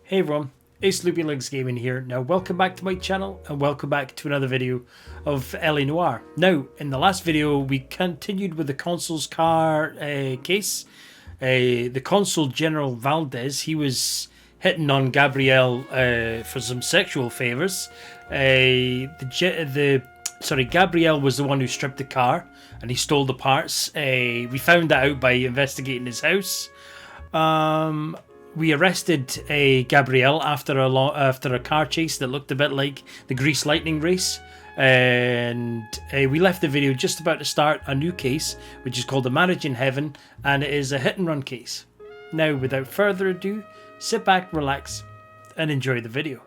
Hey everyone, it's Loopy Links Gaming here. Now welcome back to my channel and welcome back to another video of L.A. Noire. Now, in the last video we continued with the consul's car case. The consul General Valdez, he was hitting on Gabrielle for some sexual favours. Gabrielle was the one who stripped the car and he stole the parts. We found that out by investigating his house. We arrested Gabrielle after a car chase that looked a bit like the Grease Lightning race, and we left the video just about to start a new case, which is called A Marriage in Heaven, and it is a hit-and-run case. Now, without further ado, sit back, relax, and enjoy the video.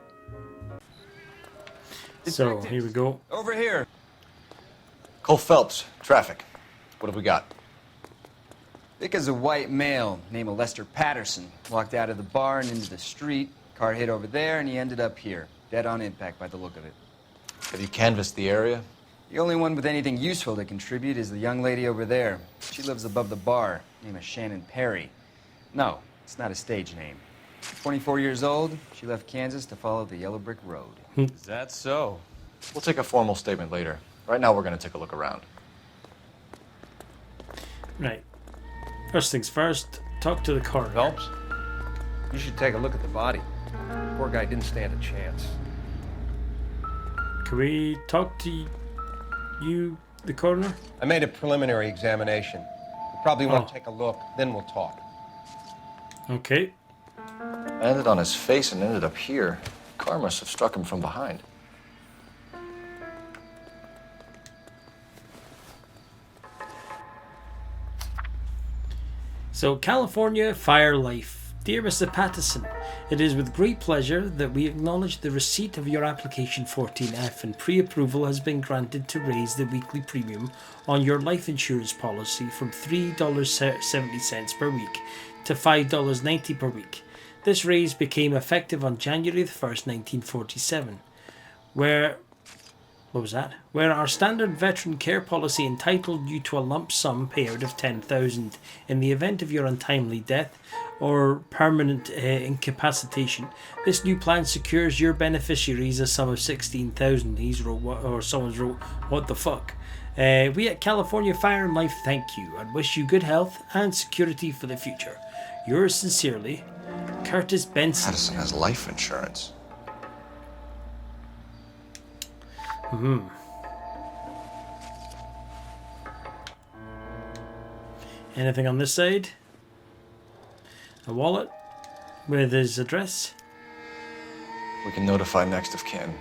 So, here we go. Over here. Cole Phelps, traffic. What have we got? Thick as a white male, name of Lester Patterson. Walked out of the bar and into the street. Car hit over there and he ended up here. Dead on impact by the look of it. Have you canvassed the area? The only one with anything useful to contribute is the young lady over there. She lives above the bar. Name is Shannon Perry. No, it's not a stage name. 24 years old, she left Kansas to follow the yellow brick road. Is that so? We'll take a formal statement later. Right now we're going to take a look around. Right. First things first, talk to the coroner. Phelps, you should take a look at the body. Poor guy didn't stand a chance. Can we talk to you, the coroner? I made a preliminary examination. You probably want to take a look, then we'll talk. Okay. Landed on his face and ended up here. Car must have struck him from behind. So, California Fire Life. Dear Mr. Patterson, it is with great pleasure that we acknowledge the receipt of your application 14F, and pre-approval has been granted to raise the weekly premium on your life insurance policy from $3.70 per week to $5.90 per week. This raise became effective on January the 1st, 1947, where our standard veteran care policy entitled you to a lump sum payout of $10,000 in the event of your untimely death or permanent incapacitation. This new plan secures your beneficiaries a sum of $16,000. Someone's wrote, what the fuck? We at California Fire and Life thank you and wish you good health and security for the future. Yours sincerely, Curtis Benson. Patterson has life insurance. Anything on this side? A wallet with his address. We can notify next of kin.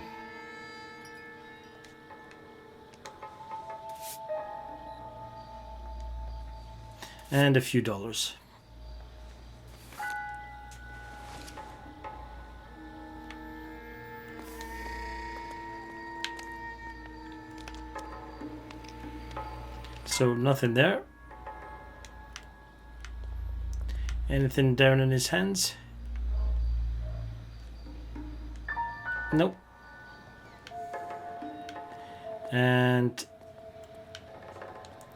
And a few dollars. So nothing there. Anything down in his hands? Nope. And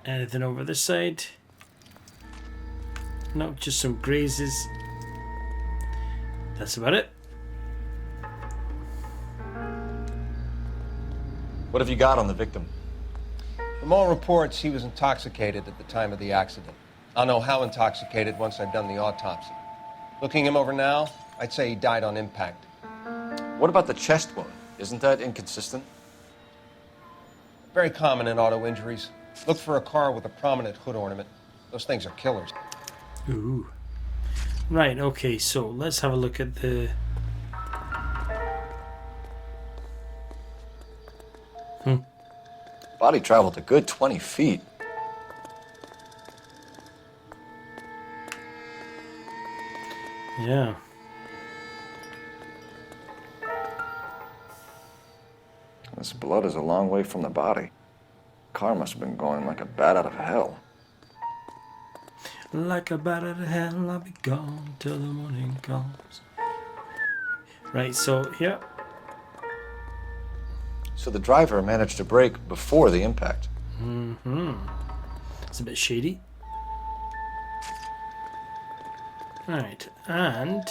anything over this side? Nope, just some grazes. That's about it. What have you got on the victim? From all reports, he was intoxicated at the time of the accident. I'll know how intoxicated once I've done the autopsy. Looking him over now, I'd say he died on impact. What about the chest wound? Isn't that inconsistent? Very common in auto injuries. Look for a car with a prominent hood ornament. Those things are killers. Ooh. Right, okay, so let's have a look at the... Body traveled a good 20 feet. Yeah. This blood is a long way from the body. Car must have been going like a bat out of hell. Like a bat out of hell, I'll be gone till the morning comes. Right, so here. So the driver managed to brake before the impact. It's a bit shady. Right, and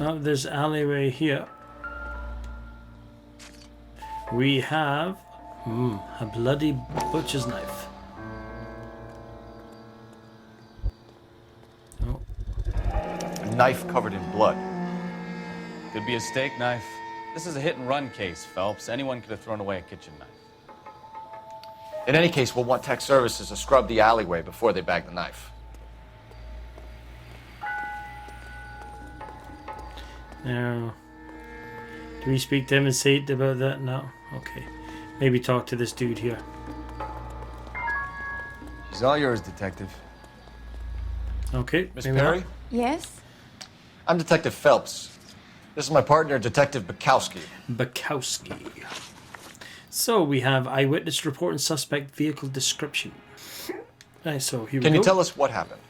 Oh, there's an alleyway here. We have a bloody butcher's knife. Oh, A knife covered in blood. Could be a steak knife. This is a hit-and-run case, Phelps. Anyone could have thrown away a kitchen knife. In any case, we'll want tech services to scrub the alleyway before they bag the knife. now, do we speak to him and say about that? No? Okay. Maybe talk to this dude here. She's all yours, Detective. Okay. Miss maybe Perry? not. Yes? I'm Detective Phelps. This is my partner, Detective Bukowski. Bukowski. So we have eyewitness report and suspect vehicle description. Right, so here we go. Can you tell us what happened?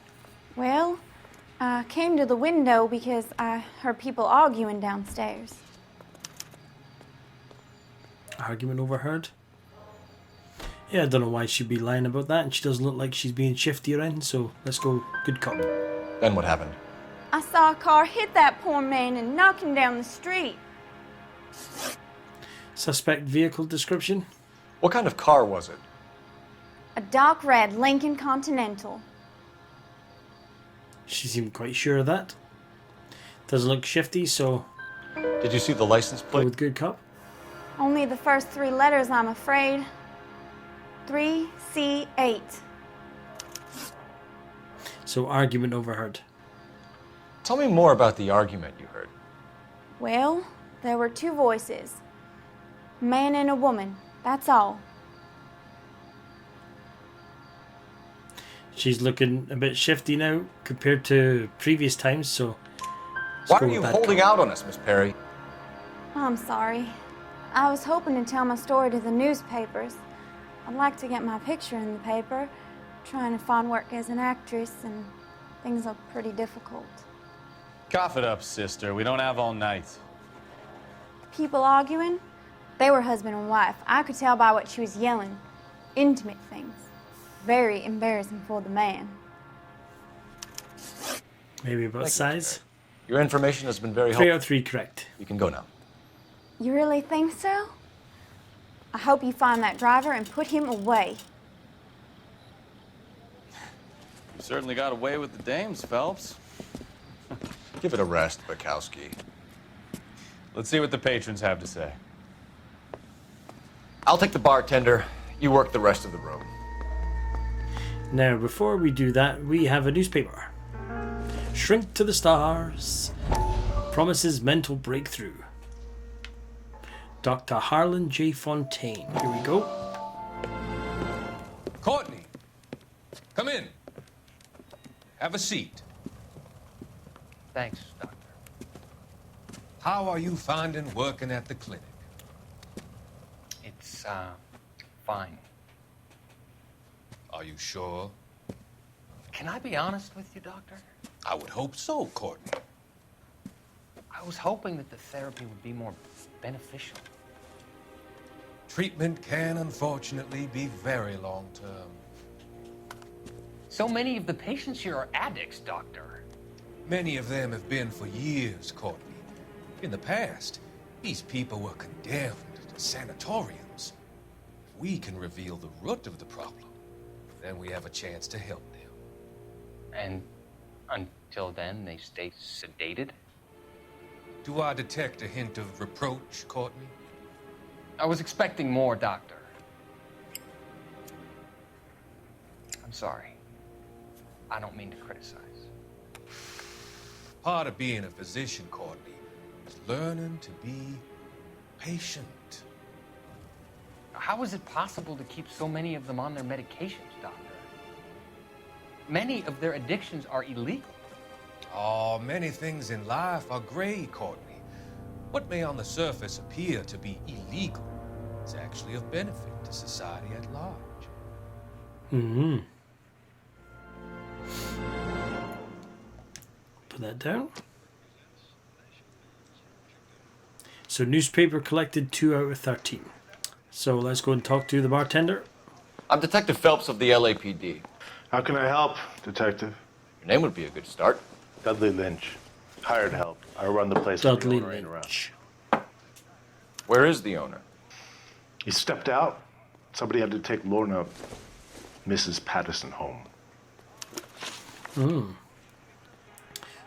Well, I came to the window because I heard people arguing downstairs. Argument overheard? Yeah, I don't know why she'd be lying about that, and she doesn't look like she's being shifty around, so let's go good cop. Then what happened? I saw a car hit that poor man and knock him down the street. Suspect vehicle description? What kind of car was it? A dark red Lincoln Continental. She seemed quite sure of that. Doesn't look shifty, so Did you see the license go plate? with good cop. Only the first 3 letters, I'm afraid. 3C8. So argument overheard. Tell me more about the argument you heard. Well, there were 2 voices. A man and a woman, that's all. She's looking a bit shifty now compared to previous times, so let's Why go are with you bad holding cop. out on us, Miss Perry? I'm sorry. I was hoping to tell my story to the newspapers. I'd like to get my picture in the paper. Trying to find work as an actress, and things look pretty difficult. Cough it up, sister. We don't have all night. People arguing? They were husband and wife. I could tell by what she was yelling. Intimate things. Very embarrassing for the man. Maybe about Thank you, size. Your information has been very 3 helpful. out of 3 correct. You can go now. You really think so? I hope you find that driver and put him away. You certainly got away with the dames, Phelps. Give it a rest, Bukowski. Let's see what the patrons have to say. I'll take the bartender. You work the rest of the room. Now, before we do that, we have a newspaper. Shrink to the stars. Promises mental breakthrough. Dr. Harlan J. Fontaine. Here we go. Courtney, come in. Have a seat. Thanks, Doctor. How are you finding working at the clinic? It's, fine. Are you sure? Can I be honest with you, Doctor? I would hope so, Courtney. I was hoping that the therapy would be more beneficial. Treatment can, unfortunately, be very long-term. So many of the patients here are addicts, Doctor. Many of them have been for years, Courtney. In the past, these people were condemned to sanatoriums. If we can reveal the root of the problem, then we have a chance to help them. And until then, they stay sedated? Do I detect a hint of reproach, Courtney? I was expecting more, Doctor. I'm sorry. I don't mean to criticize. Part of being a physician, Courtney, is learning to be patient. How is it possible to keep so many of them on their medications, Doctor? Many of their addictions are illegal. Oh, many things in life are gray, Courtney. What may on the surface appear to be illegal is actually of benefit to society at large. Mm-hmm. Put that down. So newspaper collected 2 out of 13. So let's go and talk to the bartender. I'm Detective Phelps of the LAPD. How can I help, Detective? Your name would be a good start. Dudley Lynch. Hired help. I run the place. Dudley when the owner ain't around. Lynch. Where is the owner? He stepped out. Somebody had to take Lorna, Mrs. Patterson, home.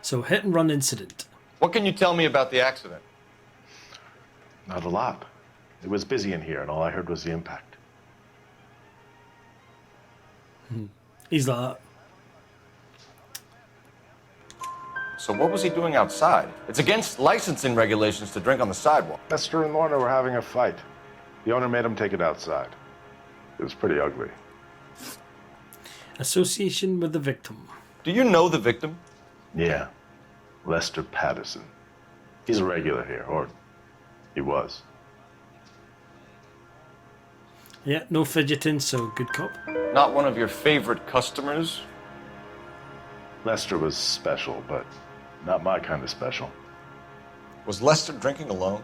So hit and run incident. What can you tell me about the accident? Not a lot. It was busy in here, and all I heard was the impact. He's like, So what was he doing outside? It's against licensing regulations to drink on the sidewalk. Lester and Lorna were having a fight. The owner made him take it outside. It was pretty ugly. association with the victim. Do you know the victim? Yeah. Lester Patterson. He's a regular here, or he was. Yeah, no fidgeting, so good cop. Not one of your favorite customers? Lester was special, but not my kind of special. Was Lester drinking alone?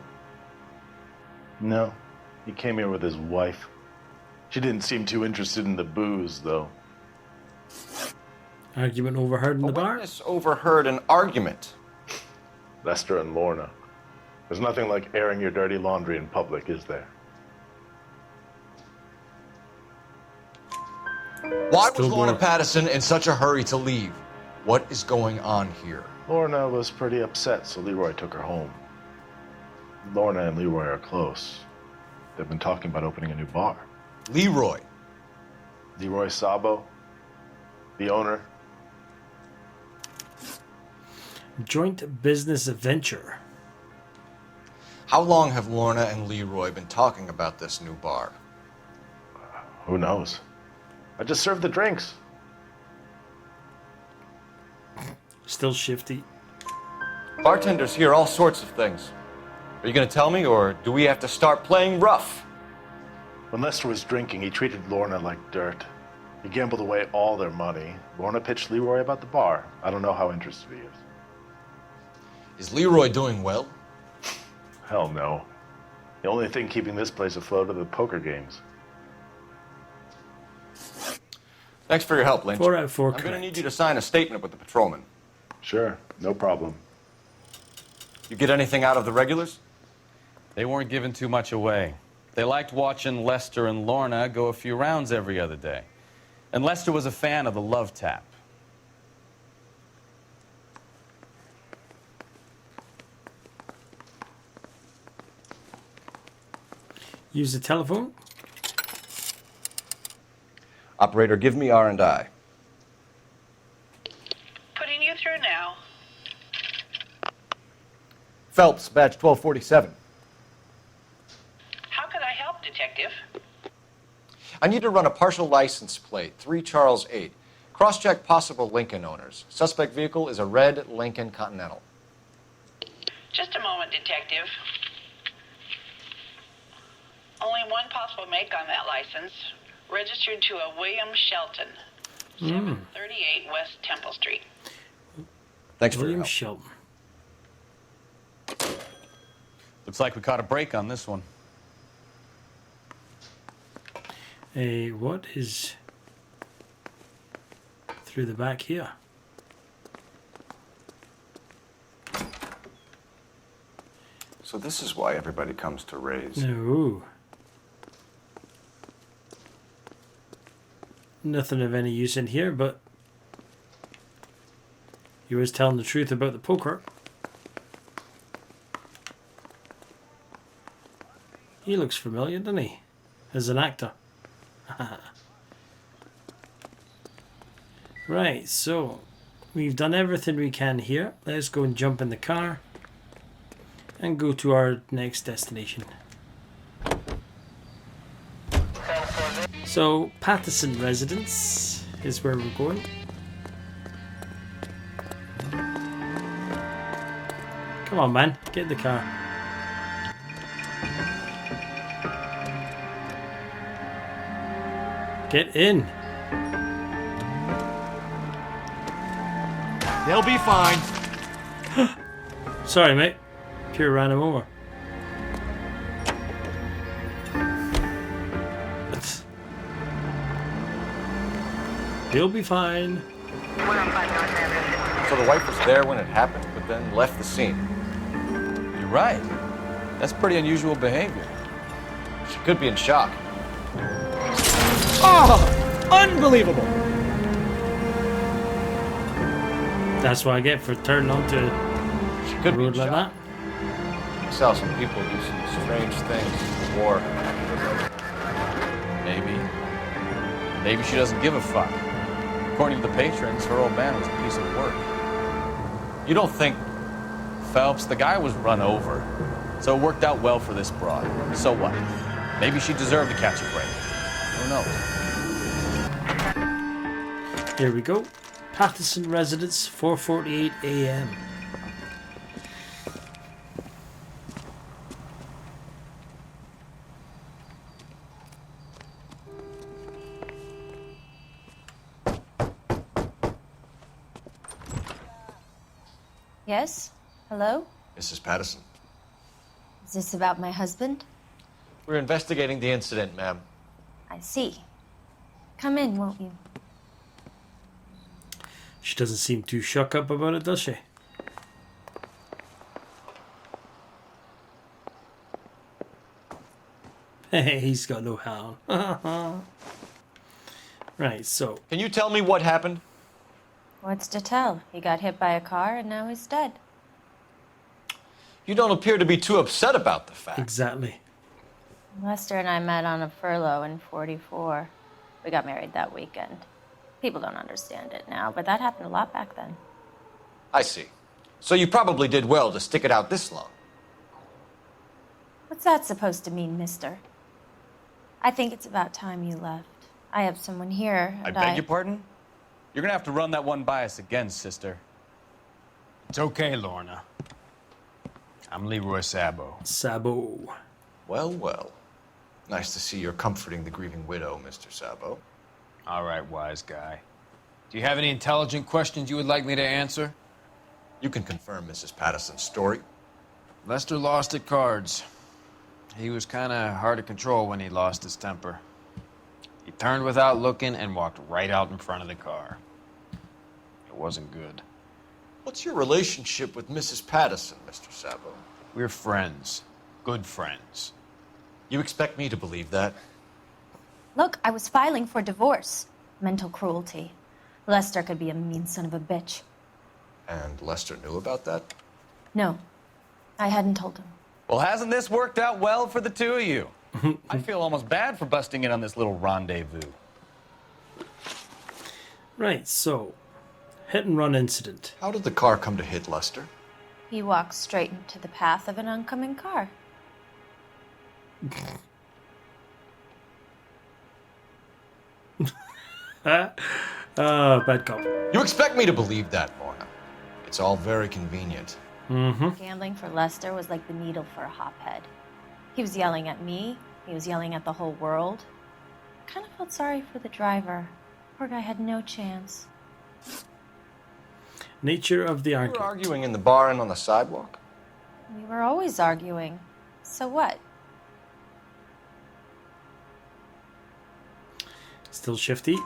No. He came here with his wife. She didn't seem too interested in the booze, though. Argument overheard in the bar? Witness overheard an argument. Lester and Lorna. There's nothing like airing your dirty laundry in public, is there? Why Still was Lorna going. Patterson in such a hurry to leave? What is going on here? Lorna was pretty upset, so Leroy took her home. Lorna and Leroy are close. They've been talking about opening a new bar. Leroy. Leroy Sabo, the owner. Joint business venture. How long have Lorna and Leroy been talking about this new bar? Who knows? I just served the drinks. Still shifty. Bartenders hear all sorts of things. Are you going to tell me, or do we have to start playing rough? When Lester was drinking, he treated Lorna like dirt. He gambled away all their money. Lorna pitched Leroy about the bar. I don't know how interested he is. Is Leroy doing well? Hell no. The only thing keeping this place afloat are the poker games. Thanks for your help, Lynch. 4 out of 4 I'm going to correct. need you to sign a statement with the patrolman. Sure, no problem. You get anything out of the regulars? They weren't giving too much away. They liked watching Lester and Lorna go a few rounds every other day. And Lester was a fan of the love tap. Use the telephone. Operator, give me R&I. Putting you through now. Phelps, badge 1247. How could I help, Detective? I need to run a partial license plate, 3 Charles 8. Cross-check possible Lincoln owners. Suspect vehicle is a red Lincoln Continental. Just a moment, Detective. Only one possible make on that license. Registered to a William Shelton, 738 West Temple Street. Thanks for your William help. Shelton. Looks like we caught a break on this one. What is through the back here? So this is why everybody comes to Ray's. No. Nothing of any use in here, but he was telling the truth about the poker. He looks familiar, doesn't he? As an actor. Right, so we've done everything we can here. Let's go and jump in the car and go to our next destination. So, Patterson residence is where we're going. Come on, man, get in the car. Get in. They'll be fine. Sorry, mate. Pure ran him over. He'll be fine. 105 North Avenue. So the wife was there when it happened, but then left the scene. You're right. That's pretty unusual behavior. She could be in shock. Oh, unbelievable. That's what I get for turning onto She could a be in road like shock. that. I saw some people do some strange things in the war. Maybe she doesn't give a fuck. According to the patrons, her old man was a piece of work. You don't think... Phelps, the guy was run over. So it worked out well for this broad. So what? Maybe she deserved to catch a break. Who knows? Here we go. Patterson residence, 4:48 a.m. Yes? Hello? Mrs. Patterson. Is this about my husband? We're investigating the incident, ma'am. I see. Come in, won't you? She doesn't seem too shook up about it, does she? Hey, he's got no hat on. Right, so... Can you tell me what happened? What's to tell? He got hit by a car and now he's dead. You don't appear to be too upset about the fact. Exactly. Lester and I met on a furlough in '44. We got married that weekend. People don't understand it now, but that happened a lot back then. I see. So you probably did well to stick it out this long. What's that supposed to mean, mister? I think it's about time you left. I have someone here, I and beg your pardon? You're gonna have to run that one by us again, sister. It's okay, Lorna. I'm Leroy Sabo. Sabo. Well, well. Nice to see you're comforting the grieving widow, Mr. Sabo. All right, wise guy. Do you have any intelligent questions you would like me to answer? You can confirm Mrs. Patterson's story. Lester lost at cards. He was kind of hard to control when he lost his temper. He turned without looking and walked right out in front of the car. It wasn't good. What's your relationship with Mrs. Patterson, Mr. Sabo? We're friends. Good friends. You expect me to believe that? Look, I was filing for divorce. Mental cruelty. Lester could be a mean son of a bitch. And Lester knew about that? No, I hadn't told him. Well, hasn't this worked out well for the two of you? I feel almost bad for busting in on this little rendezvous. Right, so... hit and run incident. How did the car come to hit Lester? He walked straight into the path of an oncoming car. Bad cop. You expect me to believe that, Lorna? It's all very convenient. Gambling for Lester was like the needle for a hophead. He was yelling at me. He was yelling at the whole world. I kind of felt sorry for the driver. Poor guy had no chance. Nature of the You were argument. arguing in the bar and on the sidewalk? We were always arguing. So what? Still shifty.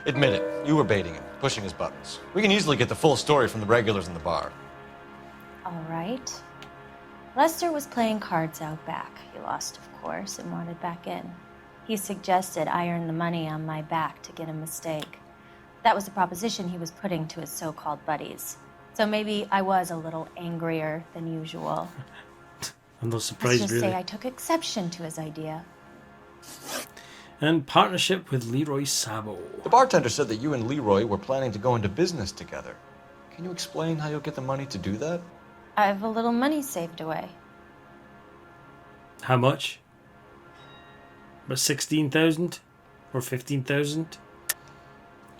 Admit it, you were baiting him, pushing his buttons. We can easily get the full story from the regulars in the bar. All right. Lester was playing cards out back. He lost, of course, and wanted back in. He suggested I earn the money on my back to get a mistake. That was the proposition he was putting to his so-called buddies. So maybe I was a little angrier than usual. I'm not Let's surprised, just really. say I took exception to his idea. And partnership with Leroy Sabo. The bartender said that you and Leroy were planning to go into business together. Can you explain how you'll get the money to do that? I have a little money saved away. How much? About 16,000? Or 15,000?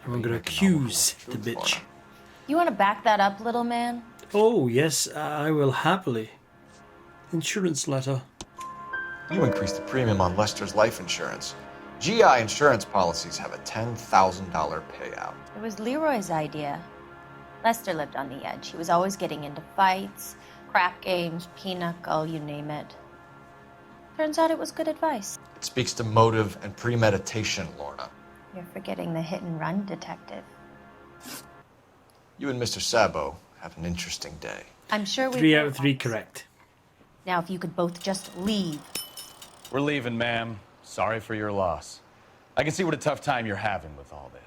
I'm going to accuse the bitch. You want to back that up, little man? Oh, yes, I will happily. Insurance letter. You increased the premium on Lester's life insurance. GI insurance policies have a $10,000 payout. It was Leroy's idea. Lester lived on the edge. He was always getting into fights, crap games, pinochle, you name it. Turns out it was good advice. It speaks to motive and premeditation, Lorna. You're forgetting the hit and run detective. You and Mr. Sabo have an interesting day. I'm sure we 3 out of 3 correct. Now, if you could both just leave. We're leaving, ma'am. Sorry for your loss. I can see what a tough time you're having with all this.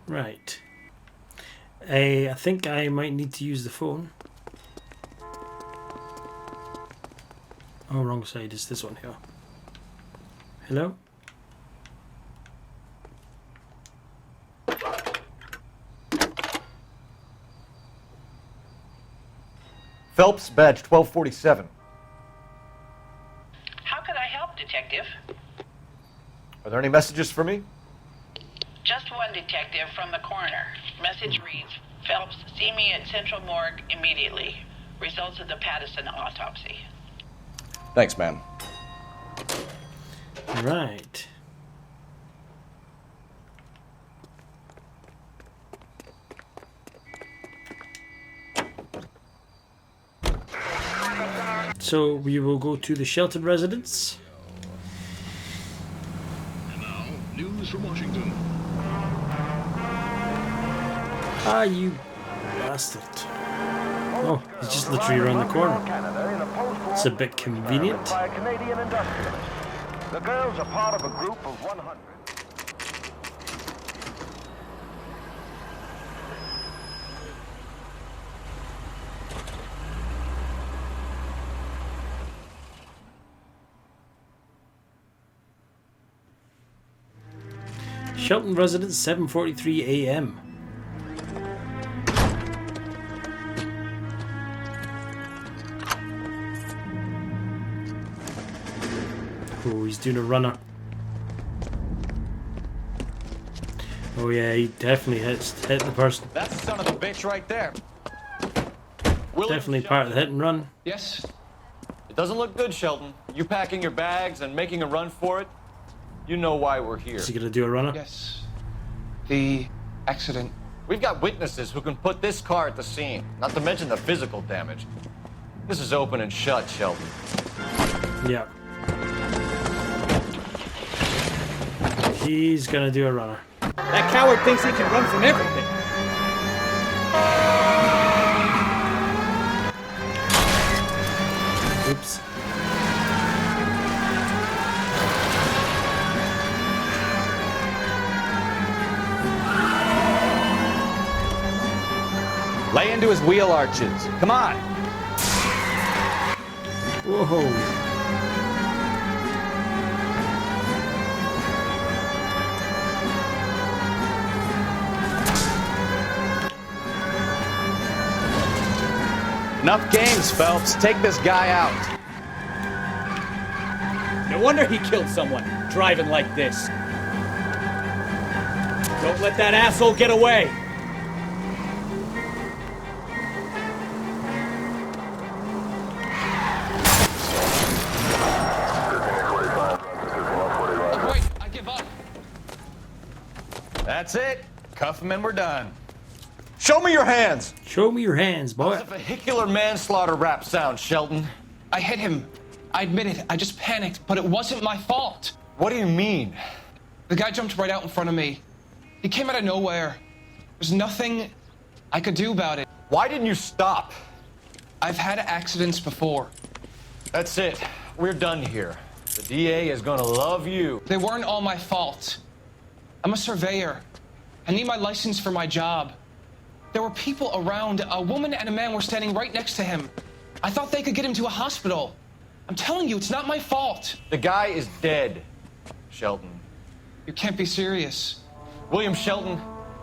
Right. I think I might need to use the phone. Oh, wrong side. It's this one here. Hello? Phelps, badge 1247. How could I help, Detective? Are there any messages for me? Just one, Detective, from the coroner. Message reads, Phelps, see me at Central Morgue immediately. Results of the Pattison autopsy. Thanks, ma'am. Right. So we will go to the sheltered residence. And now, news from Washington. Ah, you bastard. Oh, he's just literally around the corner. It's a bit convenient. The girls are part of a group of 100. Shelton residence, 7:43 a.m. Oh, he's doing a runner. Oh yeah, he definitely hit the person. That's the son of the bitch right there. Definitely part of the hit and run. Yes. It doesn't look good, Shelton. You packing your bags and making a run for it? You know why we're here. Is he gonna do a runner? Yes. The accident. We've got witnesses who can put this car at the scene, not to mention the physical damage. This is open and shut, Shelton. Yeah. He's gonna do a runner. That coward thinks he can run from everything. Oops. Lay into his wheel arches. Come on. Whoa. Enough games, Phelps. Take this guy out. No wonder he killed someone, driving like this. Don't let that asshole get away. Wait, I give up. That's it. Cuff him and we're done. Show me your hands! Show me your hands, boy. That was a vehicular manslaughter rap sound, Shelton. I hit him. I admit it. I just panicked, but it wasn't my fault. What do you mean? The guy jumped right out in front of me. He came out of nowhere. There's nothing I could do about it. Why didn't you stop? I've had accidents before. That's it. We're done here. The DA is gonna love you. They weren't all my fault. I'm a surveyor. I need my license for my job. There were people around. A woman and a man were standing right next to him. I thought they could get him to a hospital. I'm telling you, it's not my fault. The guy is dead, Shelton. You can't be serious. William Shelton,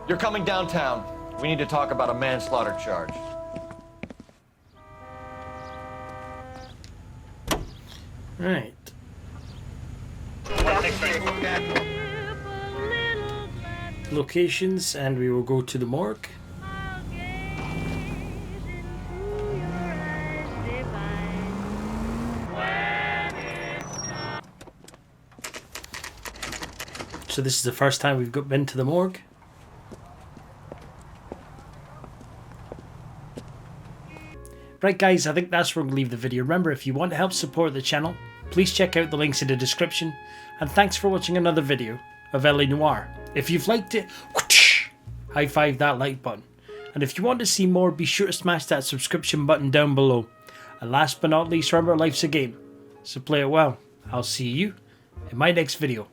you're coming downtown. We need to talk about a manslaughter charge. Right. Locations, and we will go to the morgue. So this is the first time we've been to the morgue. Right guys, I think that's where we're going to leave the video. Remember, if you want to help support the channel, please check out the links in the description. And thanks for watching another video of LA Noire. If you've liked it, whoosh, high five that like button. And if you want to see more, be sure to smash that subscription button down below. And last but not least, remember, life's a game, so play it well. I'll see you in my next video.